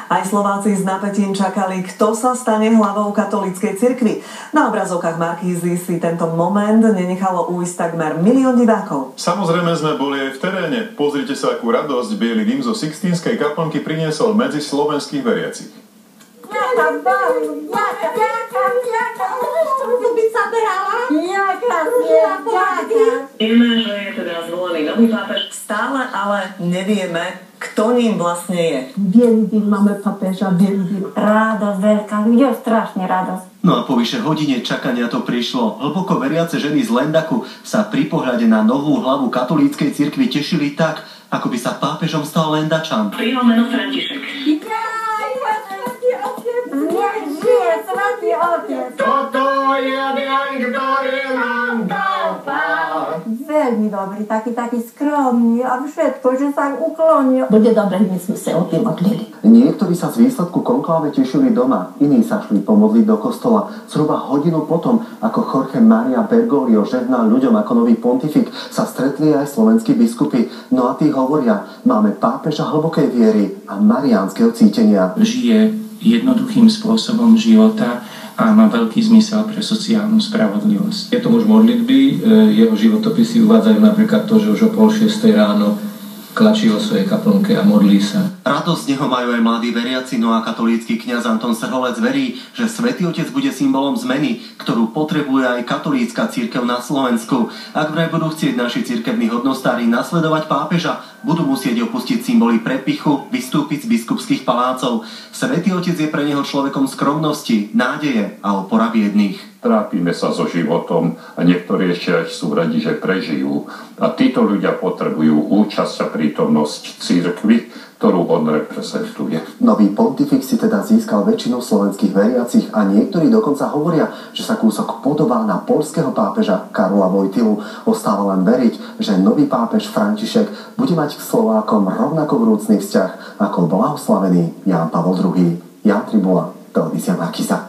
Aj Slováci s napätím čakali, kto sa stane hlavou katolíckej cirkvi. Na obrazovkách Markízy si tento moment nenechalo ujsť takmer 1 000 000 divákov. Samozrejme sme boli aj v teréne. Pozrite sa, akú radosť biely dym zo Sixtínskej kaplnky priniesol medzi slovenských veriacich. Vieme, že je teda zvolený nový pápež. Stále ale nevieme, kto ním vlastne je. Bielý dym, máme pápeža, bielý dym. Radosť veľká, je strašne radosť. No a po vyše hodine čakania to prišlo. Hlboko veriace ženy z Lendaku sa pri pohľade na novú hlavu katolíckej cirkvi tešili tak, ako by sa pápežom stal Lendačan. Jeho meno František. Svätý Otec. Toto je deň, ktorý nám dal Pán. Veľmi dobrý, taký skromný a všetko, že sa uklonil. Bude dobre, my sme sa o tým modlili. Niektorí sa z výsledku konkláve tešili doma, iní sa šli pomodliť do kostola. Zhruba hodinu potom, ako Jorge Maria Bergoglio žehnal ľuďom ako nový pontifik, sa stretli aj slovenskí biskupy. No a tí hovoria, máme pápeža hlbokej viery a mariánskeho cítenia. Žije jednoduchým spôsobom života a má veľký zmysel pre sociálnu spravodlivosť. Je to muž modlitby, jeho životopisy uvádzajú napríklad to, že už o 5:30 ráno klačí vo svojej kaplnke a modlí sa. Radosť z neho majú aj mladí veriaci, no a katolícky kňaz Anton Srholec verí, že Svätý Otec bude symbolom zmeny, ktorú potrebuje aj katolícka cirkev na Slovensku. Ak vraj budú chcieť naši cirkevní hodnostári nasledovať pápeža, budú musieť opustiť symboly prepichu, vystúpiť z biskupských palácov. Svätý Otec je pre neho človekom skromnosti, nádeje a opora biedných. Trápime sa so životom a niektorí ešte aj sú radi, že prežijú. A títo ľudia potrebujú účasť a prítomnosť cirkvi, ktorú on reprezentuje. Nový pontifik si teda získal väčšinu slovenských veriacich a niektorí dokonca hovoria, že sa kúsok podobá na poľského pápeža Karola Wojtylu. Ostáva len veriť, že nový pápež František bude mať k Slovákom rovnako vrúcný vzťah ako blahoslavený Ján Pavol II. Jan Tribula, televízia Markíza.